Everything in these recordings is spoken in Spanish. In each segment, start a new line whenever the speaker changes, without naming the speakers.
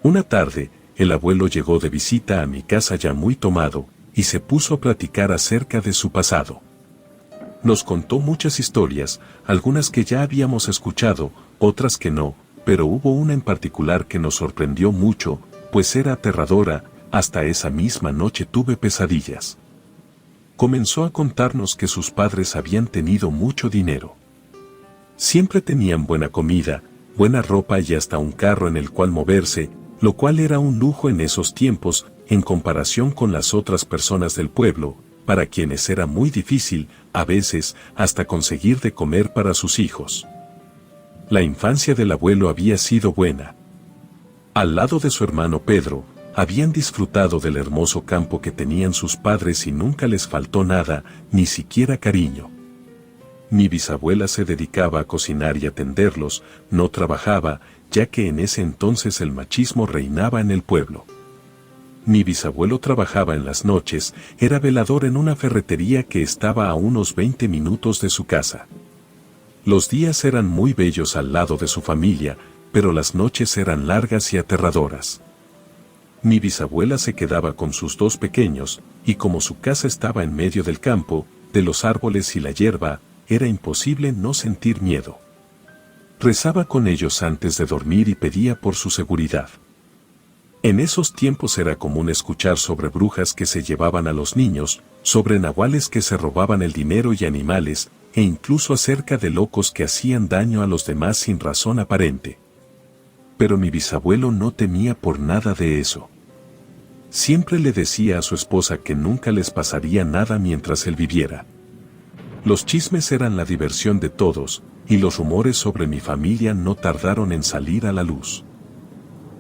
Una tarde, el abuelo llegó de visita a mi casa ya muy tomado, y se puso a platicar acerca de su pasado. Nos contó muchas historias, algunas que ya habíamos escuchado, otras que no, pero hubo una en particular que nos sorprendió mucho, pues era aterradora. Hasta esa misma noche tuve pesadillas. Comenzó a contarnos que sus padres habían tenido mucho dinero. Siempre tenían buena comida, buena ropa y hasta un carro en el cual moverse, lo cual era un lujo en esos tiempos, en comparación con las otras personas del pueblo, para quienes era muy difícil, a veces, hasta conseguir de comer para sus hijos. La infancia del abuelo había sido buena. Al lado de su hermano Pedro, habían disfrutado del hermoso campo que tenían sus padres y nunca les faltó nada, ni siquiera cariño. Mi bisabuela se dedicaba a cocinar y atenderlos, no trabajaba, ya que en ese entonces el machismo reinaba en el pueblo. Mi bisabuelo trabajaba en las noches, era velador en una ferretería que estaba a unos 20 minutos de su casa. Los días eran muy bellos al lado de su familia, pero las noches eran largas y aterradoras. Mi bisabuela se quedaba con sus dos pequeños, y como su casa estaba en medio del campo, de los árboles y la hierba, era imposible no sentir miedo. Rezaba con ellos antes de dormir y pedía por su seguridad. En esos tiempos era común escuchar sobre brujas que se llevaban a los niños, sobre nahuales que se robaban el dinero y animales, e incluso acerca de locos que hacían daño a los demás sin razón aparente. Pero mi bisabuelo no temía por nada de eso. Siempre le decía a su esposa que nunca les pasaría nada mientras él viviera. Los chismes eran la diversión de todos, y los rumores sobre mi familia no tardaron en salir a la luz.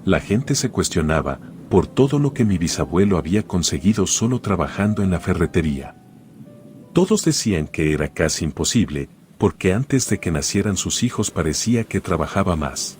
La gente se cuestionaba por todo lo que mi bisabuelo había conseguido solo trabajando en la ferretería. Todos decían que era casi imposible, porque antes de que nacieran sus hijos parecía que trabajaba más.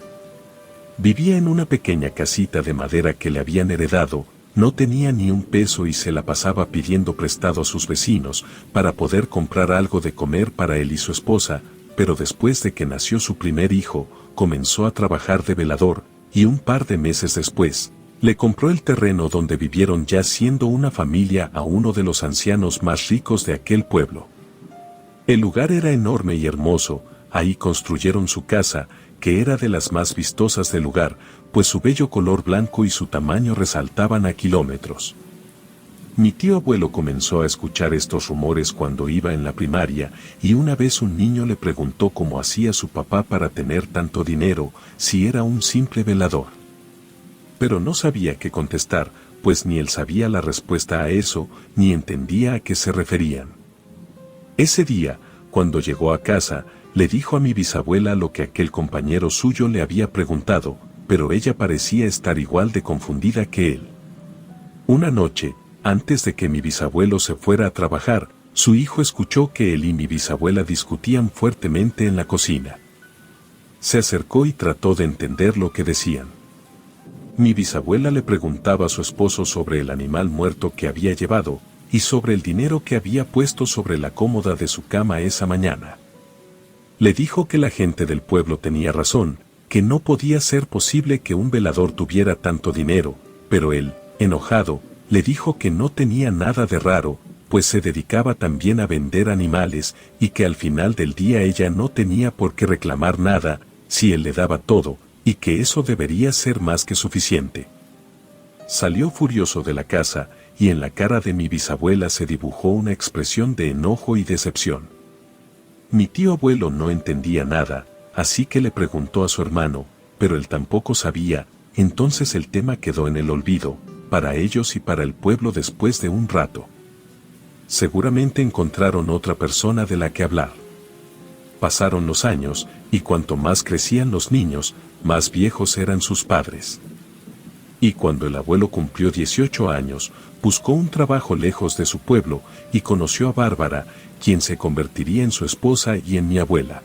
Vivía en una pequeña casita de madera que le habían heredado, no tenía ni un peso y se la pasaba pidiendo prestado a sus vecinos para poder comprar algo de comer para él y su esposa, pero después de que nació su primer hijo, comenzó a trabajar de velador, y un par de meses después, le compró el terreno donde vivieron ya siendo una familia a uno de los ancianos más ricos de aquel pueblo. El lugar era enorme y hermoso, ahí construyeron su casa, que era de las más vistosas del lugar, pues su bello color blanco y su tamaño resaltaban a kilómetros. Mi tío abuelo comenzó a escuchar estos rumores cuando iba en la primaria, y una vez un niño le preguntó cómo hacía su papá para tener tanto dinero, si era un simple velador. Pero no sabía qué contestar, pues ni él sabía la respuesta a eso, ni entendía a qué se referían. Ese día, cuando llegó a casa, le dijo a mi bisabuela lo que aquel compañero suyo le había preguntado, pero ella parecía estar igual de confundida que él. Una noche, antes de que mi bisabuelo se fuera a trabajar, su hijo escuchó que él y mi bisabuela discutían fuertemente en la cocina. Se acercó y trató de entender lo que decían. Mi bisabuela le preguntaba a su esposo sobre el animal muerto que había llevado, y sobre el dinero que había puesto sobre la cómoda de su cama esa mañana. Le dijo que la gente del pueblo tenía razón, que no podía ser posible que un velador tuviera tanto dinero, pero él, enojado, le dijo que no tenía nada de raro, pues se dedicaba también a vender animales, y que al final del día ella no tenía por qué reclamar nada, si él le daba todo, y que eso debería ser más que suficiente. Salió furioso de la casa, y en la cara de mi bisabuela se dibujó una expresión de enojo y decepción. Mi tío abuelo no entendía nada, así que le preguntó a su hermano, pero él tampoco sabía, entonces el tema quedó en el olvido, para ellos y para el pueblo después de un rato. Seguramente encontraron otra persona de la que hablar. Pasaron los años, y cuanto más crecían los niños, más viejos eran sus padres. Y cuando el abuelo cumplió 18 años, buscó un trabajo lejos de su pueblo, y conoció a Bárbara, quien se convertiría en su esposa y en mi abuela.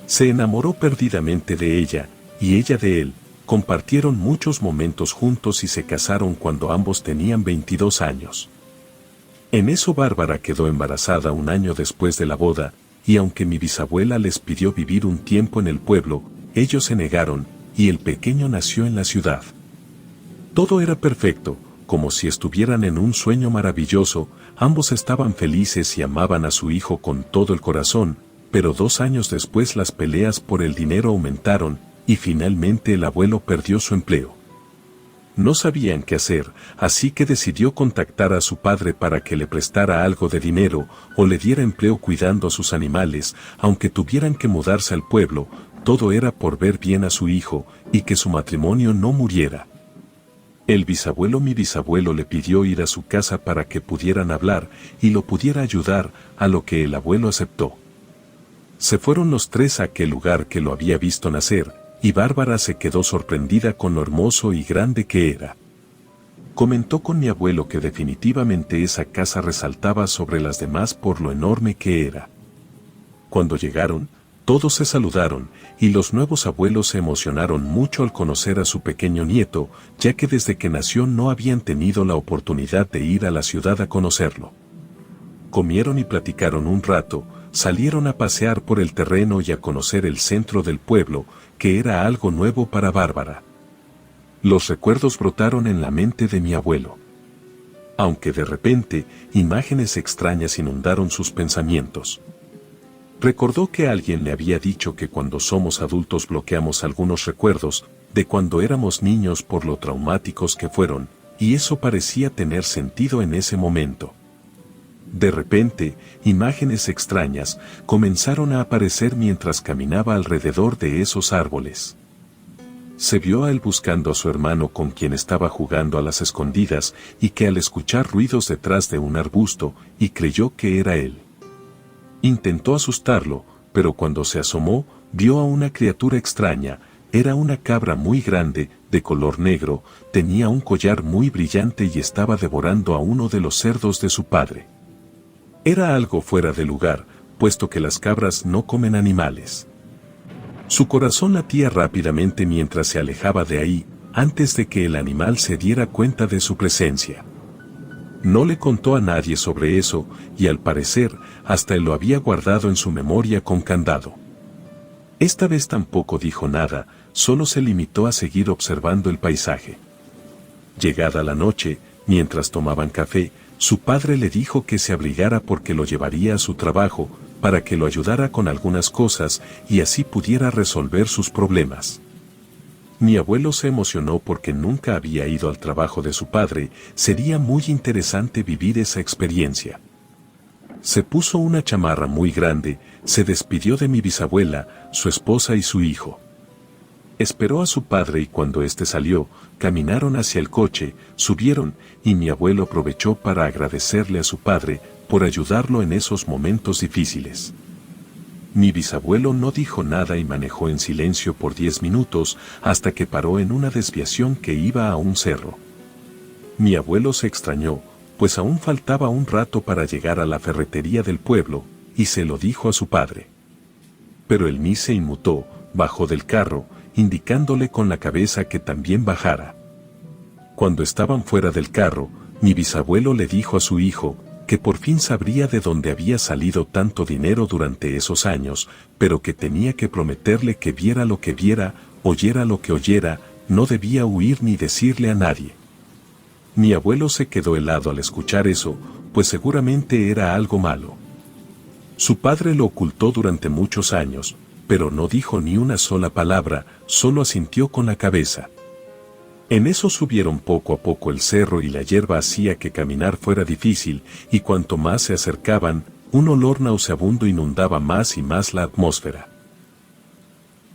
Se enamoró perdidamente de ella, y ella de él, compartieron muchos momentos juntos y se casaron cuando ambos tenían 22 años. En eso Bárbara quedó embarazada un año después de la boda, y aunque mi bisabuela les pidió vivir un tiempo en el pueblo, ellos se negaron, y el pequeño nació en la ciudad. Todo era perfecto, como si estuvieran en un sueño maravilloso. Ambos estaban felices y amaban a su hijo con todo el corazón, pero 2 años después las peleas por el dinero aumentaron, y finalmente el abuelo perdió su empleo. No sabían qué hacer, así que decidió contactar a su padre para que le prestara algo de dinero o le diera empleo cuidando a sus animales. Aunque tuvieran que mudarse al pueblo, todo era por ver bien a su hijo y que su matrimonio no muriera. Mi bisabuelo le pidió ir a su casa para que pudieran hablar y lo pudiera ayudar, a lo que el abuelo aceptó. Se fueron los 3 a aquel lugar que lo había visto nacer, y Bárbara se quedó sorprendida con lo hermoso y grande que era. Comentó con mi abuelo que definitivamente esa casa resaltaba sobre las demás por lo enorme que era. Cuando llegaron, todos se saludaron, y los nuevos abuelos se emocionaron mucho al conocer a su pequeño nieto, ya que desde que nació no habían tenido la oportunidad de ir a la ciudad a conocerlo. Comieron y platicaron un rato, salieron a pasear por el terreno y a conocer el centro del pueblo, que era algo nuevo para Bárbara. Los recuerdos brotaron en la mente de mi abuelo. Aunque de repente, imágenes extrañas inundaron sus pensamientos. Recordó que alguien le había dicho que cuando somos adultos bloqueamos algunos recuerdos de cuando éramos niños por lo traumáticos que fueron, y eso parecía tener sentido en ese momento. De repente, imágenes extrañas comenzaron a aparecer mientras caminaba alrededor de esos árboles. Se vio a él buscando a su hermano con quien estaba jugando a las escondidas y que al escuchar ruidos detrás de un arbusto, y creyó que era él. Intentó asustarlo, pero cuando se asomó, vio a una criatura extraña. Era una cabra muy grande, de color negro, tenía un collar muy brillante y estaba devorando a uno de los cerdos de su padre. Era algo fuera de lugar, puesto que las cabras no comen animales. Su corazón latía rápidamente mientras se alejaba de ahí, antes de que el animal se diera cuenta de su presencia. No le contó a nadie sobre eso, y al parecer, hasta él lo había guardado en su memoria con candado. Esta vez tampoco dijo nada, solo se limitó a seguir observando el paisaje. Llegada la noche, mientras tomaban café, su padre le dijo que se abrigara porque lo llevaría a su trabajo, para que lo ayudara con algunas cosas y así pudiera resolver sus problemas. Mi abuelo se emocionó porque nunca había ido al trabajo de su padre. Sería muy interesante vivir esa experiencia. Se puso una chamarra muy grande, se despidió de mi bisabuela, su esposa y su hijo. Esperó a su padre y cuando éste salió, caminaron hacia el coche, subieron, y mi abuelo aprovechó para agradecerle a su padre por ayudarlo en esos momentos difíciles. Mi bisabuelo no dijo nada y manejó en silencio por 10 minutos hasta que paró en una desviación que iba a un cerro. Mi abuelo se extrañó, pues aún faltaba un rato para llegar a la ferretería del pueblo, y se lo dijo a su padre. Pero él ni se inmutó, bajó del carro, indicándole con la cabeza que también bajara. Cuando estaban fuera del carro, mi bisabuelo le dijo a su hijo que por fin sabría de dónde había salido tanto dinero durante esos años, pero que tenía que prometerle que viera lo que viera, oyera lo que oyera, no debía huir ni decirle a nadie. Mi abuelo se quedó helado al escuchar eso, pues seguramente era algo malo. Su padre lo ocultó durante muchos años, pero no dijo ni una sola palabra, solo asintió con la cabeza. En eso subieron poco a poco el cerro y la hierba hacía que caminar fuera difícil, y cuanto más se acercaban, un olor nauseabundo inundaba más y más la atmósfera.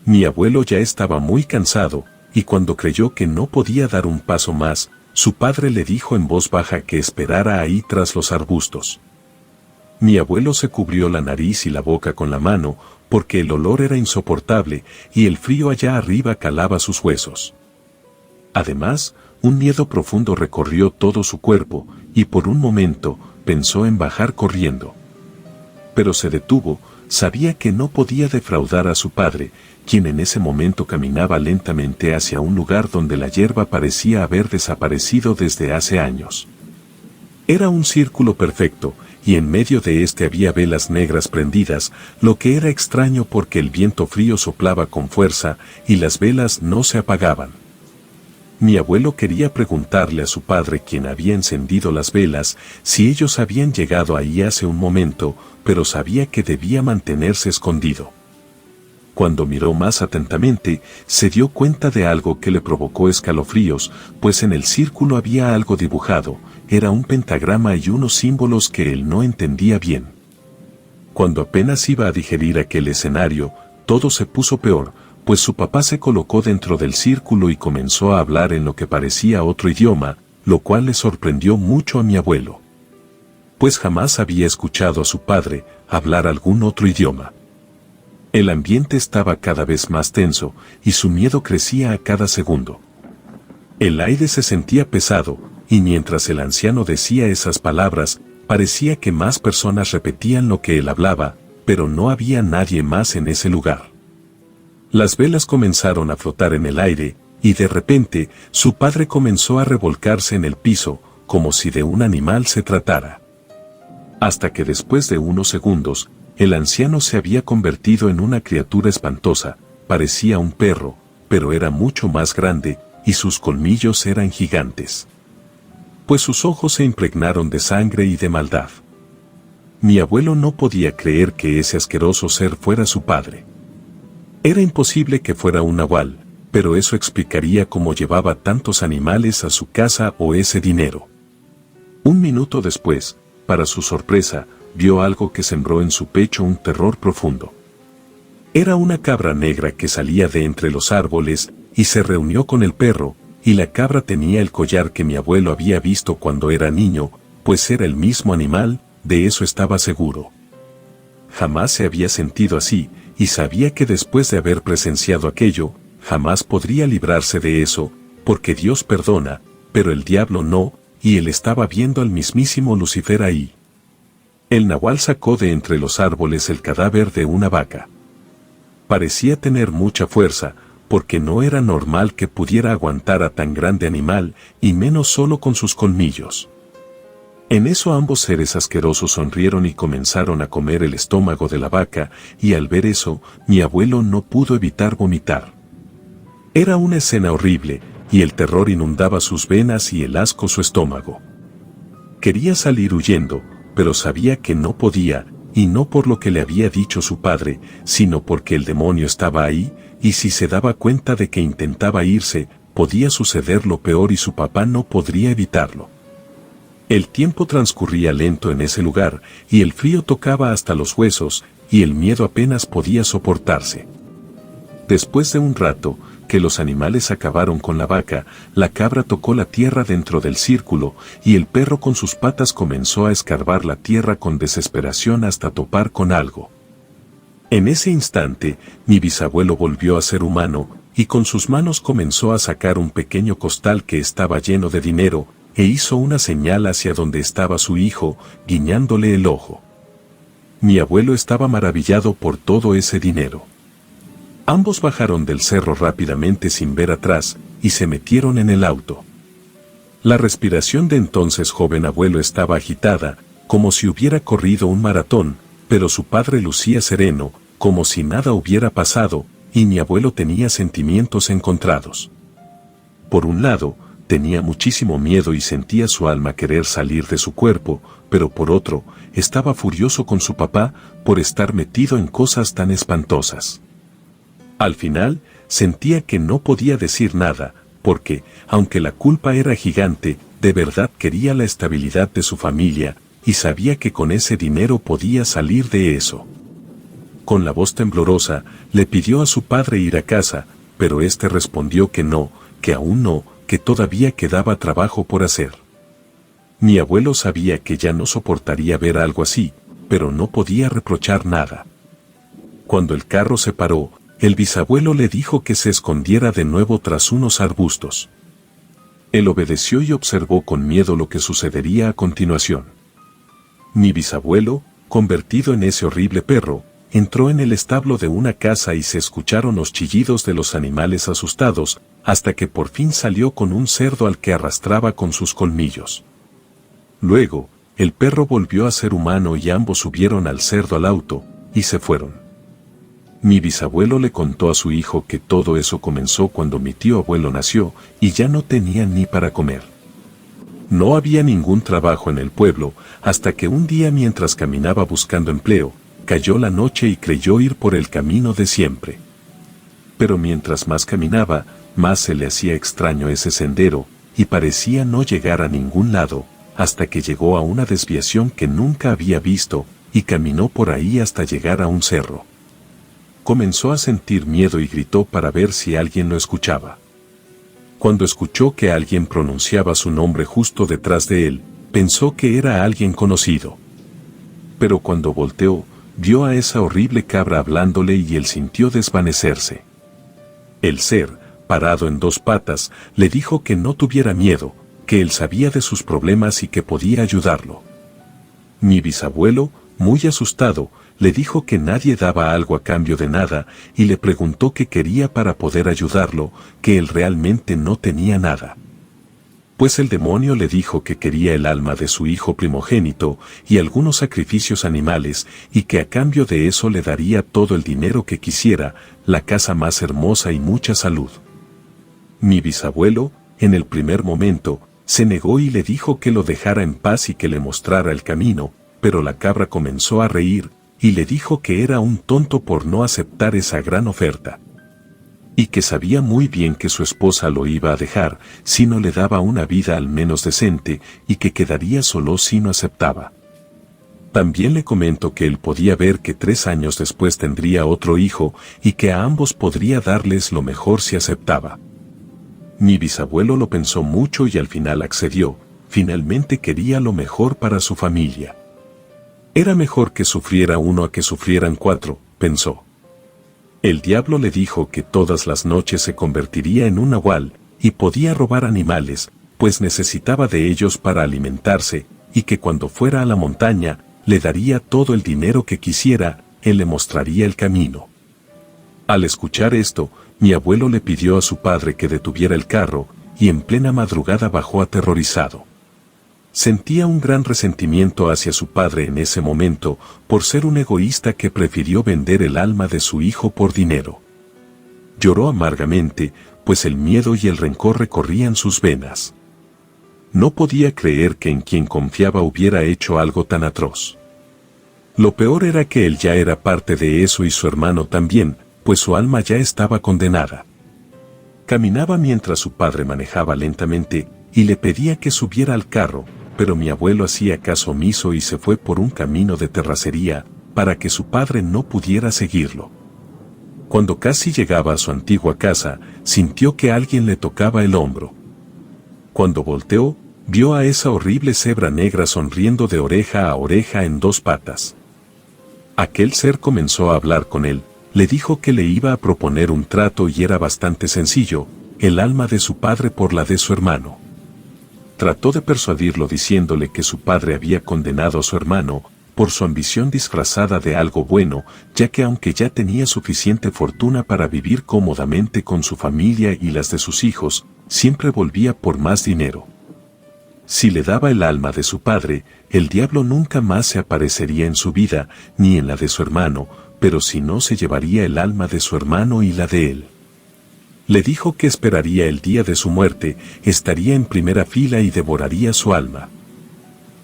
Mi abuelo ya estaba muy cansado, y cuando creyó que no podía dar un paso más, su padre le dijo en voz baja que esperara ahí tras los arbustos. Mi abuelo se cubrió la nariz y la boca con la mano, porque el olor era insoportable y el frío allá arriba calaba sus huesos. Además, un miedo profundo recorrió todo su cuerpo, y por un momento pensó en bajar corriendo. Pero se detuvo, sabía que no podía defraudar a su padre, quien en ese momento caminaba lentamente hacia un lugar donde la hierba parecía haber desaparecido desde hace años. Era un círculo perfecto, y en medio de este había velas negras prendidas, lo que era extraño porque el viento frío soplaba con fuerza y las velas no se apagaban. Mi abuelo quería preguntarle a su padre, quien había encendido las velas, si ellos habían llegado ahí hace un momento, pero sabía que debía mantenerse escondido. Cuando miró más atentamente, se dio cuenta de algo que le provocó escalofríos, pues en el círculo había algo dibujado, era un pentagrama y unos símbolos que él no entendía bien. Cuando apenas iba a digerir aquel escenario, todo se puso peor, pues su papá se colocó dentro del círculo y comenzó a hablar en lo que parecía otro idioma, lo cual le sorprendió mucho a mi abuelo, pues jamás había escuchado a su padre hablar algún otro idioma. El ambiente estaba cada vez más tenso, y su miedo crecía a cada segundo. El aire se sentía pesado, y mientras el anciano decía esas palabras, parecía que más personas repetían lo que él hablaba, pero no había nadie más en ese lugar. Las velas comenzaron a flotar en el aire, y de repente, su padre comenzó a revolcarse en el piso, como si de un animal se tratara. Hasta que después de unos segundos, el anciano se había convertido en una criatura espantosa, parecía un perro, pero era mucho más grande, y sus colmillos eran gigantes, pues sus ojos se impregnaron de sangre y de maldad. Mi abuelo no podía creer que ese asqueroso ser fuera su padre. Era imposible que fuera un nahual, pero eso explicaría cómo llevaba tantos animales a su casa o ese dinero. Un minuto después, para su sorpresa, vio algo que sembró en su pecho un terror profundo. Era una cabra negra que salía de entre los árboles y se reunió con el perro, y la cabra tenía el collar que mi abuelo había visto cuando era niño, pues era el mismo animal, de eso estaba seguro. Jamás se había sentido así, y sabía que después de haber presenciado aquello, jamás podría librarse de eso, porque Dios perdona, pero el diablo no, y él estaba viendo al mismísimo Lucifer ahí. El nahual sacó de entre los árboles el cadáver de una vaca. Parecía tener mucha fuerza, porque no era normal que pudiera aguantar a tan grande animal, y menos solo con sus colmillos. En eso ambos seres asquerosos sonrieron y comenzaron a comer el estómago de la vaca, y al ver eso, mi abuelo no pudo evitar vomitar. Era una escena horrible, y el terror inundaba sus venas y el asco su estómago. Quería salir huyendo, pero sabía que no podía, y no por lo que le había dicho su padre, sino porque el demonio estaba ahí, y si se daba cuenta de que intentaba irse, podía suceder lo peor y su papá no podría evitarlo. El tiempo transcurría lento en ese lugar, y el frío tocaba hasta los huesos, y el miedo apenas podía soportarse. Después de un rato, que los animales acabaron con la vaca, la cabra tocó la tierra dentro del círculo, y el perro con sus patas comenzó a escarbar la tierra con desesperación hasta topar con algo. En ese instante, mi bisabuelo volvió a ser humano, y con sus manos comenzó a sacar un pequeño costal que estaba lleno de dinero, e hizo una señal hacia donde estaba su hijo, guiñándole el ojo. Mi abuelo estaba maravillado por todo ese dinero. Ambos bajaron del cerro rápidamente sin ver atrás, y se metieron en el auto. La respiración de entonces joven abuelo estaba agitada, como si hubiera corrido un maratón, pero su padre lucía sereno, como si nada hubiera pasado, y mi abuelo tenía sentimientos encontrados. Por un lado, tenía muchísimo miedo y sentía su alma querer salir de su cuerpo, pero por otro, estaba furioso con su papá por estar metido en cosas tan espantosas. Al final, sentía que no podía decir nada, porque, aunque la culpa era gigante, de verdad quería la estabilidad de su familia, y sabía que con ese dinero podía salir de eso. Con la voz temblorosa, le pidió a su padre ir a casa, pero éste respondió que no, que aún no, que todavía quedaba trabajo por hacer. Mi abuelo sabía que ya no soportaría ver algo así, pero no podía reprochar nada. Cuando el carro se paró, el bisabuelo le dijo que se escondiera de nuevo tras unos arbustos. Él obedeció y observó con miedo lo que sucedería a continuación. Mi bisabuelo, convertido en ese horrible perro, entró en el establo de una casa y se escucharon los chillidos de los animales asustados, hasta que por fin salió con un cerdo al que arrastraba con sus colmillos. Luego, el perro volvió a ser humano y ambos subieron al cerdo al auto, y se fueron. Mi bisabuelo le contó a su hijo que todo eso comenzó cuando mi tío abuelo nació y ya no tenía ni para comer. No había ningún trabajo en el pueblo, hasta que un día mientras caminaba buscando empleo, cayó la noche y creyó ir por el camino de siempre. Pero mientras más caminaba, más se le hacía extraño ese sendero, y parecía no llegar a ningún lado, hasta que llegó a una desviación que nunca había visto, y caminó por ahí hasta llegar a un cerro. Comenzó a sentir miedo y gritó para ver si alguien lo escuchaba. Cuando escuchó que alguien pronunciaba su nombre justo detrás de él, pensó que era alguien conocido. Pero cuando volteó, vio a esa horrible cabra hablándole y él sintió desvanecerse. El ser, parado en dos patas, le dijo que no tuviera miedo, que él sabía de sus problemas y que podía ayudarlo. Mi bisabuelo, muy asustado, le dijo que nadie daba algo a cambio de nada y le preguntó qué quería para poder ayudarlo, que él realmente no tenía nada. Pues el demonio le dijo que quería el alma de su hijo primogénito y algunos sacrificios animales y que a cambio de eso le daría todo el dinero que quisiera, la casa más hermosa y mucha salud. Mi bisabuelo, en el primer momento, se negó y le dijo que lo dejara en paz y que le mostrara el camino, pero la cabra comenzó a reír y le dijo que era un tonto por no aceptar esa gran oferta. Y que sabía muy bien que su esposa lo iba a dejar si no le daba una vida al menos decente y que quedaría solo si no aceptaba. También le comentó que él podía ver que 3 años después tendría otro hijo y que a ambos podría darles lo mejor si aceptaba. Mi bisabuelo lo pensó mucho y al final accedió, finalmente quería lo mejor para su familia. Era mejor que sufriera uno a que sufrieran 4, pensó. El diablo le dijo que todas las noches se convertiría en un nahual y podía robar animales, pues necesitaba de ellos para alimentarse, y que cuando fuera a la montaña, le daría todo el dinero que quisiera, él le mostraría el camino. Al escuchar esto, mi abuelo le pidió a su padre que detuviera el carro, y en plena madrugada bajó aterrorizado. Sentía un gran resentimiento hacia su padre en ese momento, por ser un egoísta que prefirió vender el alma de su hijo por dinero. Lloró amargamente, pues el miedo y el rencor recorrían sus venas. No podía creer que en quien confiaba hubiera hecho algo tan atroz. Lo peor era que él ya era parte de eso y su hermano también, pues su alma ya estaba condenada. Caminaba mientras su padre manejaba lentamente, y le pedía que subiera al carro, pero mi abuelo hacía caso omiso y se fue por un camino de terracería, para que su padre no pudiera seguirlo. Cuando casi llegaba a su antigua casa, sintió que alguien le tocaba el hombro. Cuando volteó, vio a esa horrible cebra negra sonriendo de oreja a oreja en 2 patas. Aquel ser comenzó a hablar con él, le dijo que le iba a proponer un trato y era bastante sencillo, el alma de su padre por la de su hermano. Trató de persuadirlo diciéndole que su padre había condenado a su hermano por su ambición disfrazada de algo bueno, ya que aunque ya tenía suficiente fortuna para vivir cómodamente con su familia y las de sus hijos, siempre volvía por más dinero. Si le daba el alma de su padre, el diablo nunca más se aparecería en su vida, ni en la de su hermano, pero si no se llevaría el alma de su hermano y la de él. Le dijo que esperaría el día de su muerte, estaría en primera fila y devoraría su alma.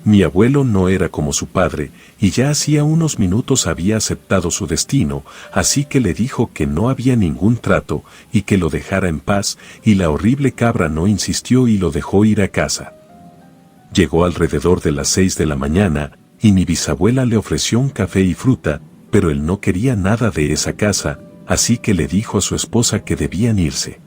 Mi abuelo no era como su padre, y ya hacía unos minutos había aceptado su destino, así que le dijo que no había ningún trato, y que lo dejara en paz, y la horrible cabra no insistió y lo dejó ir a casa. Llegó alrededor de las 6 de la mañana, y mi bisabuela le ofreció un café y fruta, pero él no quería nada de esa casa, así que le dijo a su esposa que debían irse.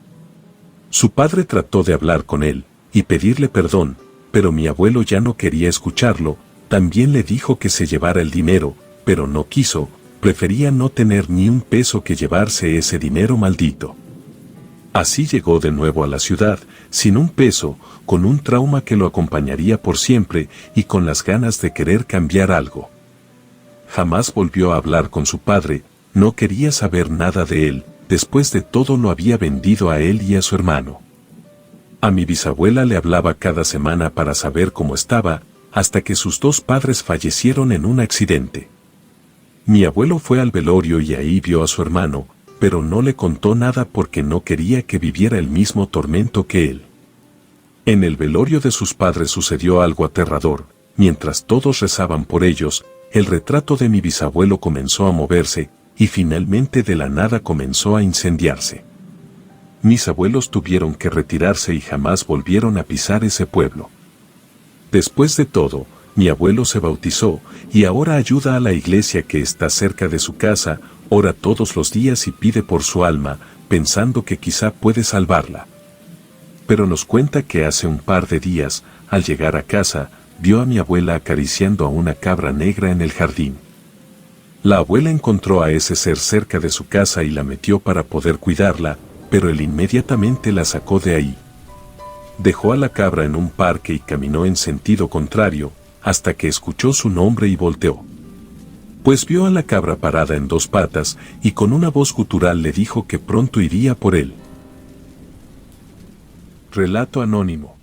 Su padre trató de hablar con él, y pedirle perdón, pero mi abuelo ya no quería escucharlo, también le dijo que se llevara el dinero, pero no quiso, prefería no tener ni un peso que llevarse ese dinero maldito. Así llegó de nuevo a la ciudad, sin un peso, con un trauma que lo acompañaría por siempre y con las ganas de querer cambiar algo. Jamás volvió a hablar con su padre, no quería saber nada de él, después de todo lo había vendido a él y a su hermano. A mi bisabuela le hablaba cada semana para saber cómo estaba, hasta que sus 2 padres fallecieron en un accidente. Mi abuelo fue al velorio y ahí vio a su hermano, pero no le contó nada porque no quería que viviera el mismo tormento que él. En el velorio de sus padres sucedió algo aterrador. Mientras todos rezaban por ellos, el retrato de mi bisabuelo comenzó a moverse y finalmente de la nada comenzó a incendiarse. Mis abuelos tuvieron que retirarse y jamás volvieron a pisar ese pueblo. Después de todo, mi abuelo se bautizó y ahora ayuda a la iglesia que está cerca de su casa, ora todos los días y pide por su alma, pensando que quizá puede salvarla. Pero nos cuenta que hace un par de días, al llegar a casa, vio a mi abuela acariciando a una cabra negra en el jardín. La abuela encontró a ese ser cerca de su casa y la metió para poder cuidarla, pero él inmediatamente la sacó de ahí. Dejó a la cabra en un parque y caminó en sentido contrario, hasta que escuchó su nombre y volteó. Pues vio a la cabra parada en dos patas y con una voz gutural le dijo que pronto iría por él. Relato anónimo.